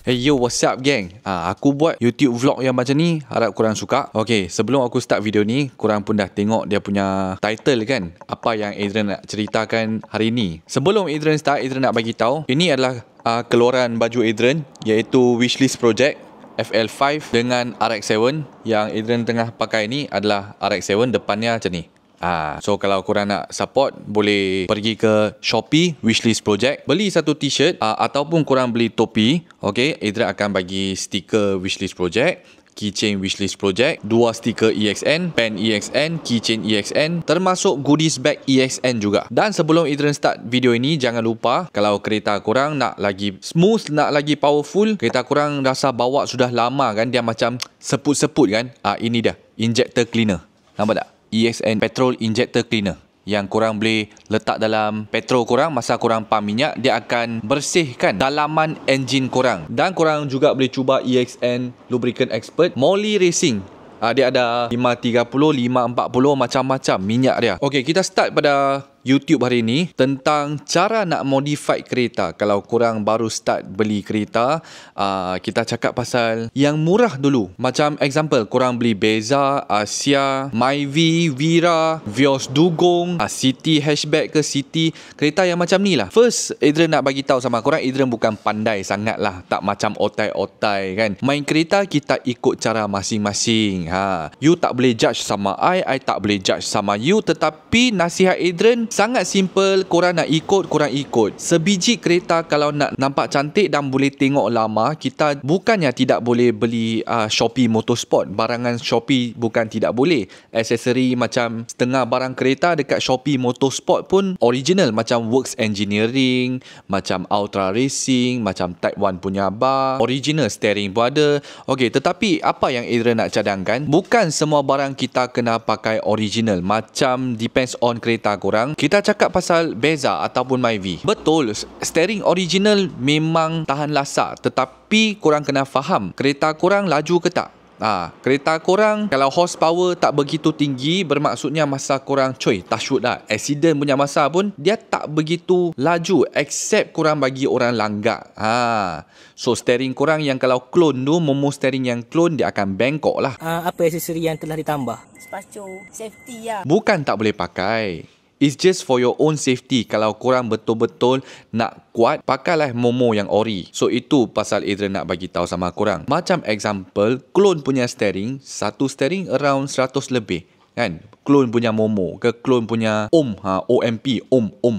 Hey yo, what's up gang? Aku buat YouTube vlog yang macam ni, harap korang suka. Okay, sebelum aku start video ni, korang pun dah tengok dia punya title kan, apa yang Adrian nak ceritakan hari ni. Sebelum Adrian start, Adrian nak bagi tahu, ini adalah keluaran baju Adrian, iaitu Wishlist Project FL5 dengan RX7. Yang Adrian tengah pakai ni adalah RX7, depannya macam ni. So kalau korang nak support, boleh pergi ke Shopee Wishlist Project, beli satu t-shirt ataupun korang beli topi. Okay, Adrian akan bagi stiker Wishlist Project, keychain Wishlist Project, 2 stiker EXN, pen EXN, keychain EXN, termasuk goodies bag EXN juga. Dan sebelum Adrian start video ini, jangan lupa, kalau kereta korang nak lagi smooth, nak lagi powerful, kereta korang rasa bawa sudah lama kan, dia macam seput-seput kan, ini dia, injector cleaner. Nampak tak? EXN Petrol Injector Cleaner, yang korang boleh letak dalam petrol korang masa korang pump minyak. Dia akan bersihkan dalaman enjin korang. Dan korang juga boleh cuba EXN Lubricant Expert Molly Racing. Dia ada 530, 540, macam-macam minyak dia. Okay, kita start pada YouTube hari ni tentang cara nak modify kereta. Kalau korang baru start beli kereta, kita cakap pasal yang murah dulu. Macam example, korang beli Beza, Asia, Myvi, Vira, Vios Dugong, City Hatchback ke City, kereta yang macam ni lah. First, Adrian nak bagi tahu sama korang, Adrian bukan pandai sangat lah, tak macam otai-otai kan. Main kereta kita ikut cara masing-masing. You tak boleh judge sama I tak boleh judge sama you. Tetapi nasihat Adrian sangat simple, korang nak ikut, korang ikut. Sebiji kereta kalau nak nampak cantik dan boleh tengok lama, kita bukannya tidak boleh beli Shopee Motorsport. Barangan Shopee bukan tidak boleh. Aksesori macam setengah barang kereta dekat Shopee Motorsport pun original, macam Works Engineering, macam Ultra Racing, macam Type 1 punya bar, original steering pun ada. Okay, tetapi apa yang Adrian nak cadangkan, bukan semua barang kita kena pakai original. Macam depends on kereta korang. Kita cakap pasal Beza ataupun Myvi. Betul, steering original memang tahan lasak, tetapi korang kena faham kereta korang laju ke tak. Kereta korang kalau horsepower tak begitu tinggi, bermaksudnya masa korang touch wood lah, accident punya masa pun dia tak begitu laju, except korang bagi orang langgak. So steering korang yang kalau clone tu, momo steering yang clone, dia akan bengkok lah. Apa aksesori yang telah ditambah? Spacho, safety lah. Bukan tak boleh pakai, it's just for your own safety. Kalau korang betul-betul nak kuat, pakailah Momo yang ori. So itu pasal Adrian nak bagi tahu sama korang. Macam example, clone punya steering, satu steering around 100 lebih kan. Clone punya Momo ke clone punya OMP,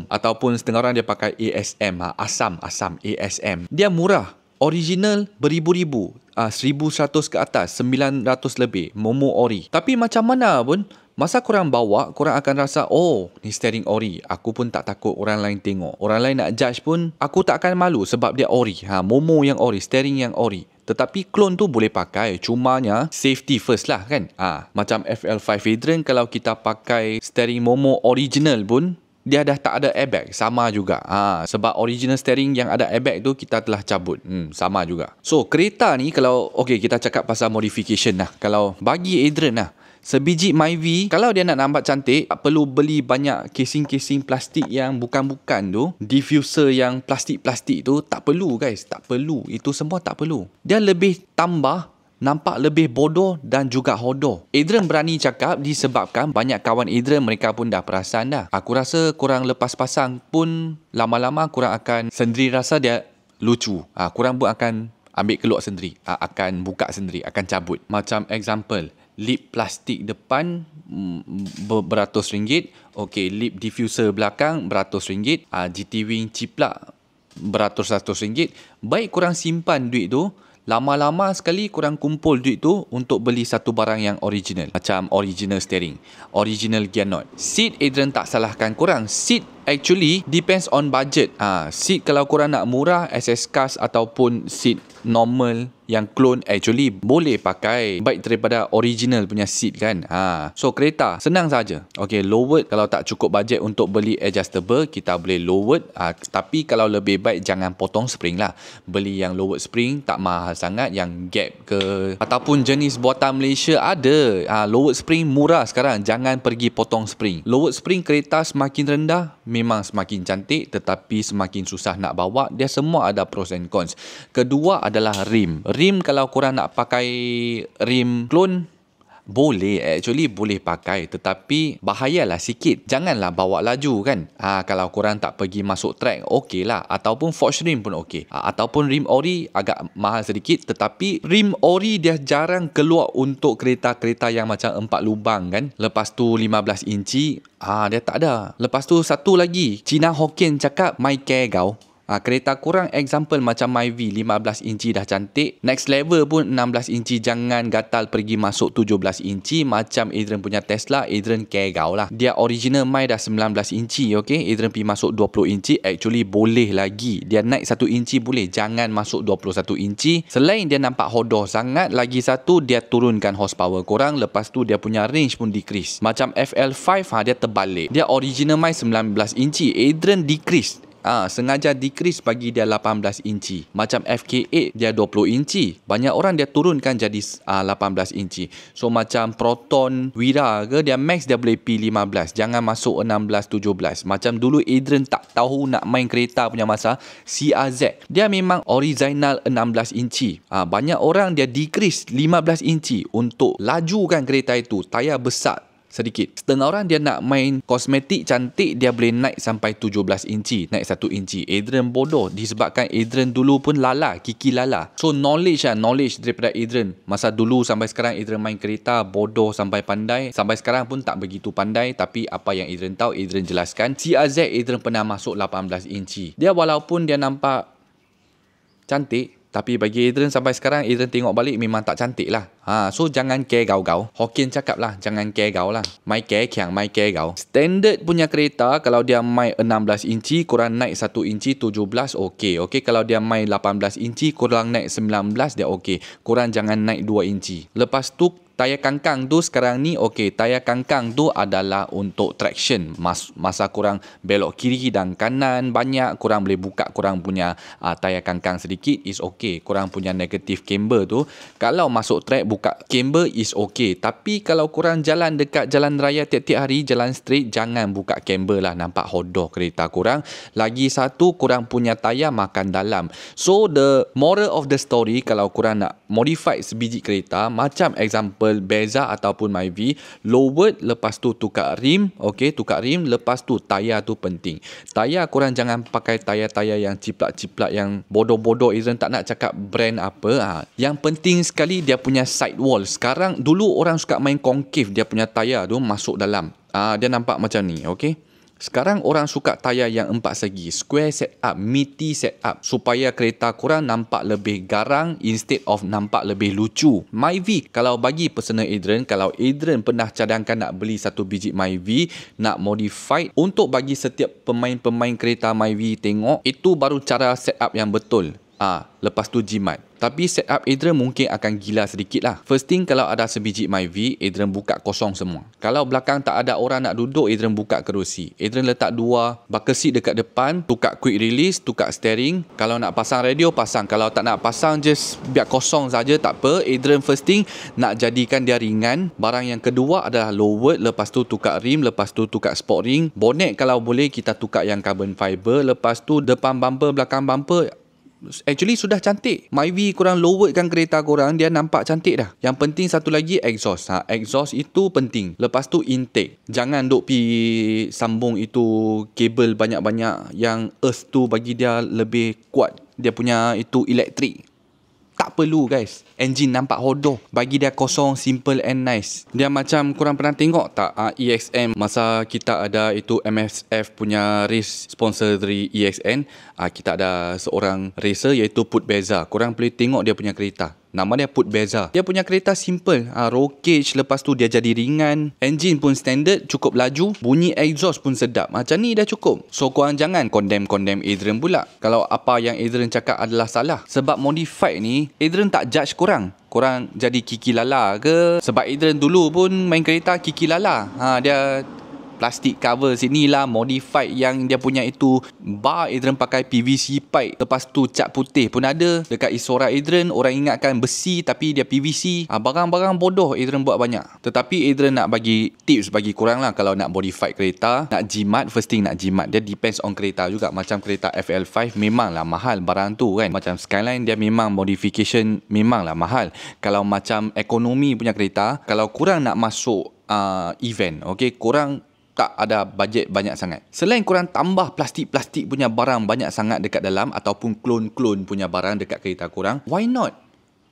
ataupun setengah orang dia pakai ASM, Asam ASM. Dia murah. Original beribu-ribu, 1100 ke atas, 900 lebih, Momo ori. Tapi macam mana pun, masa korang bawa, korang akan rasa, oh, ni steering ori. Aku pun tak takut orang lain tengok. Orang lain nak judge pun, aku tak akan malu sebab dia ori. Momo yang ori, steering yang ori. Tetapi clone tu boleh pakai, cumanya safety first lah kan. Macam FL5 Adrian, kalau kita pakai steering Momo original pun, dia dah tak ada airbag, sama juga. Sebab original steering yang ada airbag tu kita telah cabut. Sama juga. So kereta ni kalau, okay, kita cakap pasal modification lah. Kalau bagi Adrian lah, sebiji Myvi, kalau dia nak nampak cantik, tak perlu beli banyak casing-casing plastik yang bukan-bukan tu. Diffuser yang plastik-plastik tu, tak perlu guys, tak perlu. Itu semua tak perlu. Dia lebih tambah nampak lebih bodoh dan juga hodoh. Adrian berani cakap disebabkan banyak kawan Adrian, mereka pun dah perasan dah. Aku rasa korang lepas pasang pun lama-lama korang akan sendiri rasa dia lucu. Korang pun akan ambil keluar sendiri, akan buka sendiri, akan cabut. Macam example, lip plastik depan beratus ringgit. Okay, lip diffuser belakang beratus ringgit. GT wing ciplak beratus-ratus ringgit. Baik korang simpan duit tu, lama-lama sekali korang kumpul duit tu untuk beli satu barang yang original. Macam original steering, original gear knot. Seat, Adrian tak salahkan korang. Seat actually depends on budget. Seat kalau korang nak murah, SS Cars ataupun seat normal yang clone, actually boleh pakai baik daripada original punya seat kan. So kereta senang saja. Okay, lowered kalau tak cukup bajet untuk beli adjustable, kita boleh lowered. Tapi kalau lebih baik jangan potong spring lah. Beli yang lowered spring, tak mahal sangat, yang gap ke, ataupun jenis buatan Malaysia ada. Lowered spring murah sekarang, jangan pergi potong spring. Lowered spring kereta semakin rendah, memang semakin cantik tetapi semakin susah nak bawa. Dia semua ada pros and cons. Kedua adalah rim. Rim kalau korang nak pakai rim clone, boleh, actually boleh pakai, tetapi bahayalah sikit. Janganlah bawa laju kan. Kalau korang tak pergi masuk track, okey lah. Ataupun forged rim pun okey. Ataupun rim ori agak mahal sedikit, tetapi rim ori dia jarang keluar untuk kereta-kereta yang macam 4 lubang kan. Lepas tu 15 inci, dia tak ada. Lepas tu satu lagi, Cina Hokkien cakap mai care kau. Kereta korang example macam Myvi 15 inci dah cantik, next level pun 16 inci, jangan gatal pergi masuk 17 inci macam Adrian punya Tesla. Adrian care kau lah. Dia original My dah 19 inci, okay? Adrian pergi masuk 20 inci, actually boleh lagi. Dia naik 1 inci boleh, jangan masuk 21 inci. Selain dia nampak hodoh sangat, lagi satu dia turunkan horsepower korang. Lepas tu dia punya range pun decrease. Macam FL5 dia terbalik. Dia original My 19 inci, Adrian decrease. Sengaja decrease bagi dia 18 inci. Macam FK8 dia 20 inci. Banyak orang dia turunkan jadi 18 inci. So macam Proton Wira ke, dia max dia boleh P15. Jangan masuk 16-17. Macam dulu Adrian tak tahu nak main kereta punya masa, CRZ dia memang original 16 inci. Banyak orang dia decrease 15 inci untuk lajukan kereta itu. Tayar besar sedikit. Setengah orang dia nak main kosmetik cantik, dia boleh naik sampai 17 inci, naik 1 inci. Adrian bodoh disebabkan Adrian dulu pun lala, kiki lala. So knowledge daripada Adrian. Masa dulu sampai sekarang Adrian main kereta bodoh sampai pandai. Sampai sekarang pun tak begitu pandai, tapi apa yang Adrian tahu Adrian jelaskan. CRZ Adrian pernah masuk 18 inci. Dia walaupun dia nampak cantik, tapi bagi Adrian sampai sekarang, Adrian tengok balik memang tak cantik lah. So jangan care kau. Hokkien cakap lah, jangan care kau lah. Mai care kiang, mai care kau. Standard punya kereta, kalau dia mai 16 inci, korang naik 1 inci 17, okey. Kalau dia mai 18 inci, korang naik 19, dia okey. Korang jangan naik 2 inci. Lepas tu, tayar kangkang tu sekarang ni okey. Tayar kangkang tu adalah untuk traction. Masa korang belok kiri dan kanan banyak, korang boleh buka korang punya tayar kangkang sedikit, is okey. Korang punya negative camber tu, kalau masuk track buka camber is okey. Tapi kalau korang jalan dekat jalan raya tiap-tiap hari, jalan straight, jangan buka camber lah. Nampak hodoh kereta korang. Lagi satu, korang punya tayar makan dalam. So the moral of the story, kalau korang nak modify sebiji kereta, macam example Beza ataupun Myvi, lowered, lepas tu tukar rim, tukar rim, lepas tu tayar tu penting. Tayar korang jangan pakai tayar-tayar yang ciplak-ciplak, yang bodoh-bodoh. Adrian tak nak cakap brand apa. Yang penting sekali dia punya sidewall. Sekarang, dulu orang suka main concave, dia punya tayar tu masuk dalam. Dia nampak macam ni, Sekarang orang suka tayar yang 4 segi, square setup, meaty setup, supaya kereta korang nampak lebih garang instead of nampak lebih lucu. Myvi, kalau bagi personal Adrian, kalau Adrian pernah cadangkan nak beli satu biji Myvi, nak modify untuk bagi setiap pemain-pemain kereta Myvi tengok, itu baru cara setup yang betul. Lepas tu jimat. Tapi setup Adrian mungkin akan gila sedikit lah. First thing, kalau ada sebiji Myvi, Adrian buka kosong semua. Kalau belakang tak ada orang nak duduk, Adrian buka kerusi. Adrian letak 2 bucket seat dekat depan, tukar quick release, tukar steering. Kalau nak pasang radio, pasang. Kalau tak nak pasang, just biar kosong saja, tak apa. Adrian first thing, nak jadikan dia ringan. Barang yang kedua adalah lowered, lepas tu tukar rim, lepas tu tukar sport ring. Bonnet kalau boleh kita tukar yang carbon fiber. Lepas tu depan bumper, belakang bumper, actually sudah cantik. Myvi korang loweredkan kereta korang, dia nampak cantik dah. Yang penting satu lagi, exhaust. Exhaust itu penting. Lepas tu intake. Jangan duk pi sambung itu kabel banyak-banyak, yang earth tu bagi dia lebih kuat. Dia punya itu elektrik. Tak perlu guys. Engine nampak hodoh. Bagi dia kosong, simple and nice. Dia macam korang pernah tengok tak EXM masa kita ada itu MSF punya race sponsor dari EXN. Kita ada seorang racer iaitu Put Beza. Korang boleh tengok dia punya kereta. Nama dia Put Beza. Dia punya kereta simple. Roll cage, lepas tu dia jadi ringan. Engine pun standard, cukup laju. Bunyi exhaust pun sedap. Macam ni dah cukup. So korang jangan condemn Adrian pula kalau apa yang Adrian cakap adalah salah. Sebab modify ni, Adrian tak judge korang. Korang jadi kiki lala ke? Sebab Adrian dulu pun main kereta kiki lala. Dia plastik cover sini lah, modified yang dia punya itu bar Adrian pakai PVC pipe, lepas tu cat putih pun ada. Dekat Isora Adrian orang ingatkan besi tapi dia PVC. Barang-barang bodoh Adrian buat banyak. Tetapi Adrian nak bagi tips bagi korang lah, kalau nak modified kereta, nak jimat, first thing nak jimat, dia depends on kereta juga. Macam kereta FL5 memanglah mahal barang tu kan. Macam Skyline dia memang modification memanglah mahal. Kalau macam ekonomi punya kereta, kalau korang nak masuk event, okay, korang tak ada bajet banyak sangat. Selain korang tambah plastik-plastik punya barang banyak sangat dekat dalam, ataupun klon-klon punya barang dekat kereta korang, why not?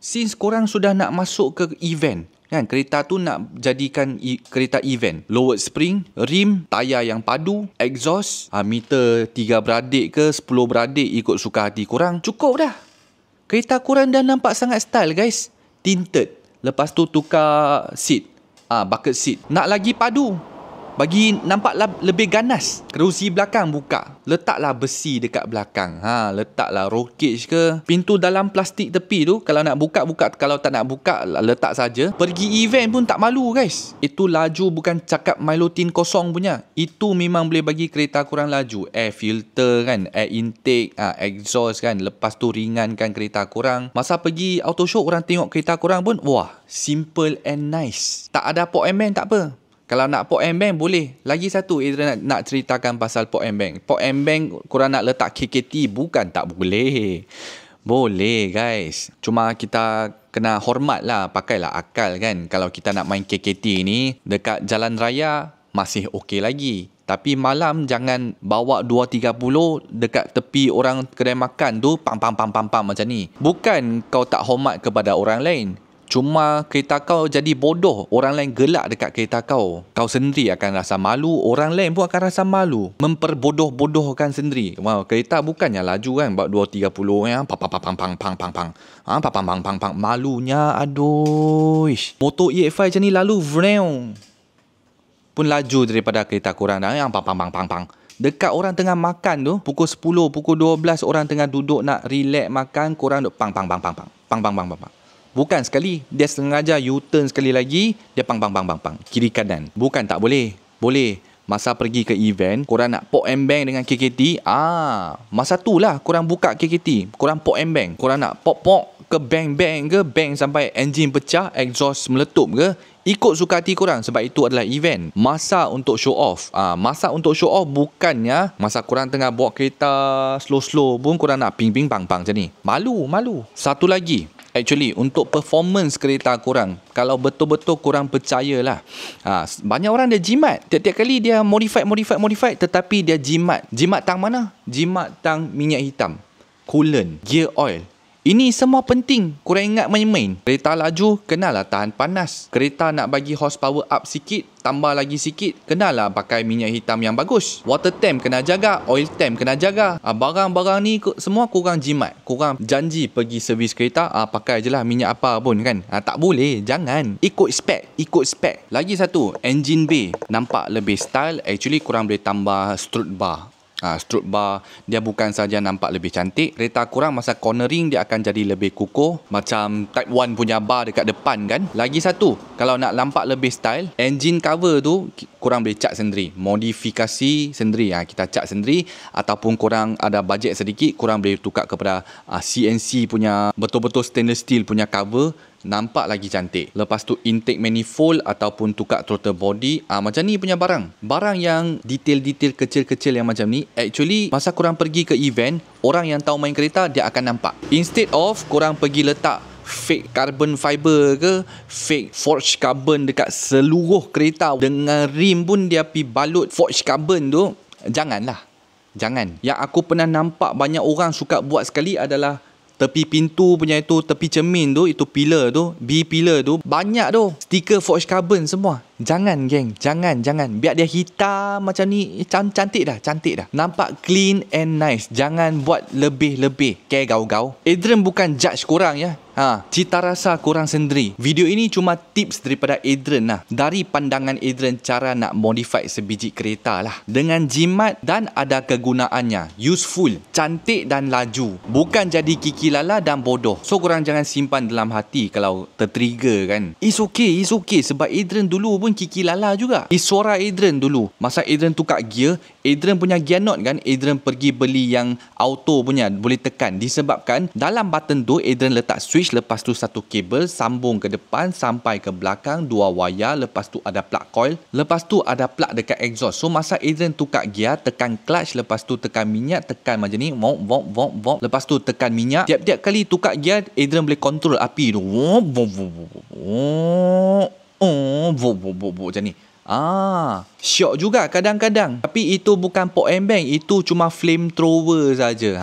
Since korang sudah nak masuk ke event kan, kereta tu nak jadikan kereta event, lowered spring, rim, tayar yang padu, exhaust, meter 3 beradik ke 10 beradik ikut suka hati korang, cukup dah. Kereta korang dah nampak sangat style guys. Tinted, lepas tu tukar seat, bucket seat, nak lagi padu, bagi nampak lebih ganas. Kerusi belakang buka, letaklah besi dekat belakang, letaklah roll cage ke. Pintu dalam plastik tepi tu, kalau nak buka, kalau tak nak buka letak saja. Pergi event pun tak malu guys. Itu laju bukan cakap Milo tin kosong punya. Itu memang boleh bagi kereta korang laju. Air filter kan, air intake, exhaust kan, lepas tu ringankan kereta korang. Masa pergi auto show orang tengok kereta korang pun, wah, simple and nice. Tak ada port and bang tak apa. Kalau nak port and bang boleh. Lagi satu Adrian nak ceritakan pasal port and bang. Port and bang korang nak letak KKT, bukan tak boleh. Boleh guys. Cuma kita kena hormat lah, pakailah akal kan. Kalau kita nak main KKT ni dekat jalan raya masih okey lagi. Tapi malam jangan bawa 2.30 dekat tepi orang kedai makan tu, pam macam ni. Bukan kau tak hormat kepada orang lain, cuma kereta kau jadi bodoh, orang lain gelak dekat kereta kau. Kau sendiri akan rasa malu, orang lain pun akan rasa malu. Memperbodoh-bodohkan sendiri. Wow, kereta bukannya laju kan, buat 230 ya, pang. Malunya aduh. Motor EX5 macam ni lalu vrew pun laju daripada kereta korang dah yang pang. Dekat orang tengah makan tu, pukul 10, pukul 12 orang tengah duduk nak relax makan, korang duk pang. Bukan sekali, dia sengaja U-turn sekali lagi, dia pang. Kiri kanan. Bukan tak boleh. Boleh. Masa pergi ke event, korang nak port and bang dengan KKT, masa tu lah korang buka KKT, korang port and bang. Korang nak pop ke bang ke, bang sampai enjin pecah, exhaust meletup ke, ikut suka hati korang, sebab itu adalah event. Masa untuk show off. Masa untuk show off bukannya masa korang tengah bawa kereta slow pun korang nak ping pang macam ni. Malu. Satu lagi, actually untuk performance kereta korang, kalau betul-betul korang percayalah, banyak orang dia jimat. Tiap-tiap kali dia modified, tetapi dia jimat tang mana? Jimat tang minyak hitam, coolant, gear oil. Ini semua penting. Korang ingat main-main. Kereta laju, kenalah tahan panas. Kereta nak bagi horsepower up sikit, tambah lagi sikit, kenalah pakai minyak hitam yang bagus. Water tank kena jaga, oil tank kena jaga. Barang-barang ni semua korang jimat. Korang janji pergi servis kereta, pakai je lah minyak apa pun kan. Tak boleh, jangan. Ikut spek. Lagi satu, engine bay nampak lebih style. Actually korang boleh tambah strut bar. Strut bar dia bukan saja nampak lebih cantik, kereta korang masa cornering dia akan jadi lebih kukuh, macam Type 1 punya bar dekat depan kan. Lagi satu, kalau nak nampak lebih style, engine cover tu korang boleh cat sendiri, modifikasi sendiri. Kita cat sendiri, ataupun korang ada bajet sedikit, korang boleh tukar kepada CNC punya betul-betul stainless steel punya cover, nampak lagi cantik. Lepas tu intake manifold ataupun tukar throttle body, macam ni punya barang yang detail-detail kecil-kecil yang macam ni, actually masa korang pergi ke event, orang yang tahu main kereta dia akan nampak. Instead of korang pergi letak fake carbon fiber ke, fake forged carbon dekat seluruh kereta, dengan rim pun dia pergi balut forged carbon tu, jangan. Yang aku pernah nampak banyak orang suka buat sekali adalah tepi pintu punya itu, tepi cermin tu, itu pillar tu, B-pillar tu, banyak tu stiker forged carbon semua. Jangan geng, jangan. Biar dia hitam macam ni, cantik dah. Nampak clean and nice. Jangan buat lebih-lebih. Kayak gau-gau. Adrian bukan judge korang ya. Cita rasa kurang sendiri. Video ini cuma tips daripada Adrian lah. Dari pandangan Adrian cara nak modify sebiji kereta lah. Dengan jimat dan ada kegunaannya. Useful, cantik dan laju. Bukan jadi kiki lala dan bodoh. So korang jangan simpan dalam hati kalau tertrigger kan. It's okay sebab Adrian dulu pun kiki lala juga. Suara Adrian dulu. Masa Adrian tukar gear, Adrian punya gear not kan, Adrian pergi beli yang auto punya, boleh tekan. Disebabkan dalam button tu Adrian letak switch, lepas tu satu kabel sambung ke depan sampai ke belakang, 2 wayar, lepas tu ada plug coil, lepas tu ada plug dekat exhaust. So masa Adrian tukar gear, tekan clutch, lepas tu tekan minyak, tekan macam ni, vok, lepas tu tekan minyak. Tiap-tiap kali tukar gear, Adrian boleh control api tu. Macam ni. Syok juga kadang-kadang. Tapi itu bukan pop and bang, itu cuma flamethrower saja.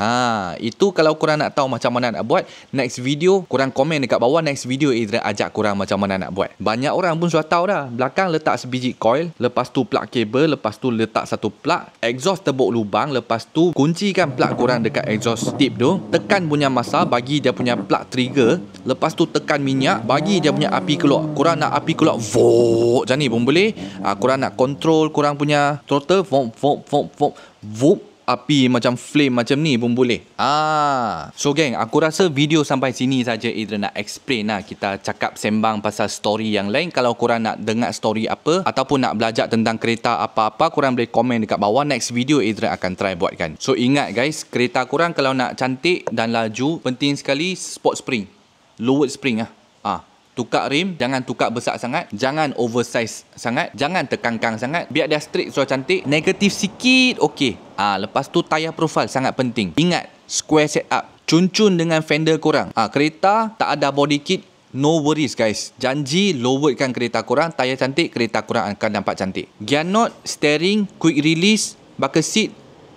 Itu kalau korang nak tahu macam mana nak buat, next video korang komen dekat bawah, next video Adrian ajak korang macam mana nak buat. Banyak orang pun sudah tahu dah. Belakang letak sebiji coil, lepas tu plug kabel, lepas tu letak satu plug, exhaust tebuk lubang, lepas tu kuncikan plug korang dekat exhaust tip tu, tekan punya masa, bagi dia punya plug trigger, lepas tu tekan minyak, bagi dia punya api keluar. Korang nak api keluar, vok, macam ni pun boleh. Korang nak control korang punya throttle, vok, api macam flame macam ni pun boleh. So geng, aku rasa video sampai sini saja Adrian nak explain lah. Kita cakap sembang pasal story yang lain. Kalau korang nak dengar story apa ataupun nak belajar tentang kereta apa-apa, korang boleh komen dekat bawah. Next video Adrian akan try buatkan. So ingat guys, kereta korang kalau nak cantik dan laju, penting sekali sport spring, lowered spring tukar rim, jangan tukar besar sangat, jangan oversize sangat, jangan tekangkang sangat, biar dia straight sudah cantik. Negatif sikit okey. Lepas tu tayar profile sangat penting. Ingat, square setup, cun-cun dengan fender korang. Kereta tak ada body kit, no worries guys. Janji loweredkan kereta korang, tayar cantik, kereta korang akan nampak cantik. Gear not, steering, quick release, bucket seat,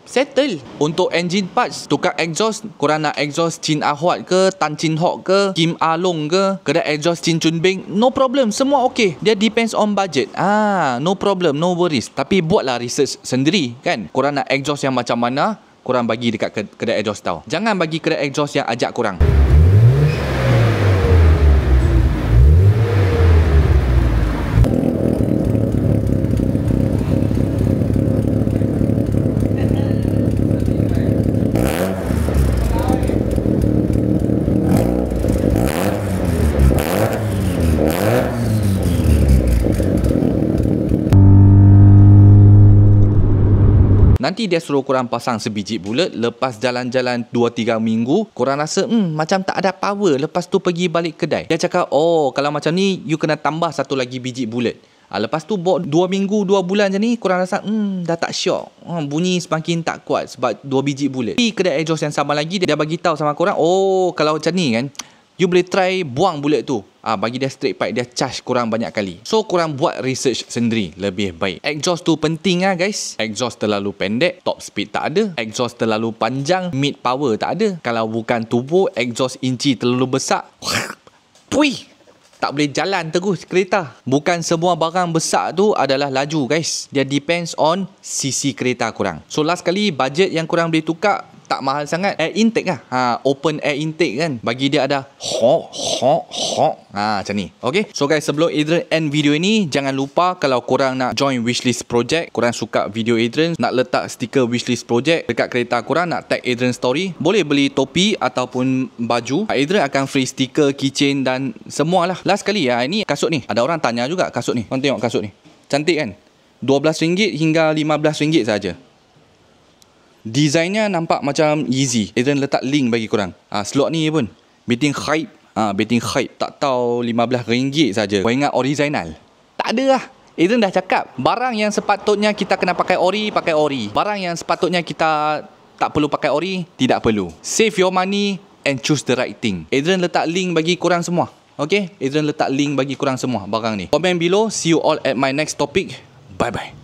settle. Untuk engine parts, tukar exhaust, korang nak exhaust Chin Ahwat ke, Tan Chin Hock ke, Kim Along ke, kedai exhaust Chin Chun Beng, no problem, semua okey. Dia depends on budget. No problem, no worries. Tapi buatlah research sendiri kan. Korang nak exhaust yang macam mana, korang bagi dekat kedai exhaust tau. Jangan bagi kedai exhaust yang ajak korang. Nanti dia suruh korang pasang sebiji bulat. Lepas jalan-jalan 2-3 minggu, korang rasa macam tak ada power. Lepas tu pergi balik kedai, dia cakap, kalau macam ni you kena tambah satu lagi biji bulat. Lepas tu 2 minggu 2 bulan macam ni, korang rasa dah tak syok, bunyi semakin tak kuat sebab 2 biji bulat. Di kedai exhaust yang sama lagi, dia bagi tahu sama korang, kalau macam ni kan, you boleh try buang bulat tu. Bagi dia straight pipe, dia charge korang banyak kali. So korang buat research sendiri, lebih baik. Exhaust tu penting guys. Exhaust terlalu pendek, top speed tak ada. Exhaust terlalu panjang, mid power tak ada. Kalau bukan turbo, exhaust inci terlalu besar, tak boleh jalan terus kereta. Bukan semua barang besar tu adalah laju guys. Dia depends on cc kereta korang. So last kali, budget yang korang boleh tukar tak mahal sangat, air intake open air intake kan, bagi dia ada macam ni. Okay, so guys, sebelum Adrian end video ini, jangan lupa kalau korang nak join wishlist project, korang suka video Adrian, nak letak stiker wishlist project dekat kereta korang, nak tag Adrian story, boleh beli topi ataupun baju. Adrian akan free stiker, keychain dan semualah. Last kali ini kasut ni, ada orang tanya juga kasut ni. Korang tengok kasut ni, cantik kan, RM12 hingga RM15 saja. Desainnya nampak macam Yeezy. Adrian letak link bagi korang. Slot ni pun betting hype. Betting hype. Tak tahu RM15 saja. Kau ingat original? Tak ada lah. Adrian dah cakap, barang yang sepatutnya kita kena pakai ori, pakai ori. Barang yang sepatutnya kita tak perlu pakai ori, tidak perlu. Save your money and choose the right thing. Adrian letak link bagi korang semua. Okay, Adrian letak link bagi korang semua barang ni. Comment below. See you all at my next topic. Bye bye.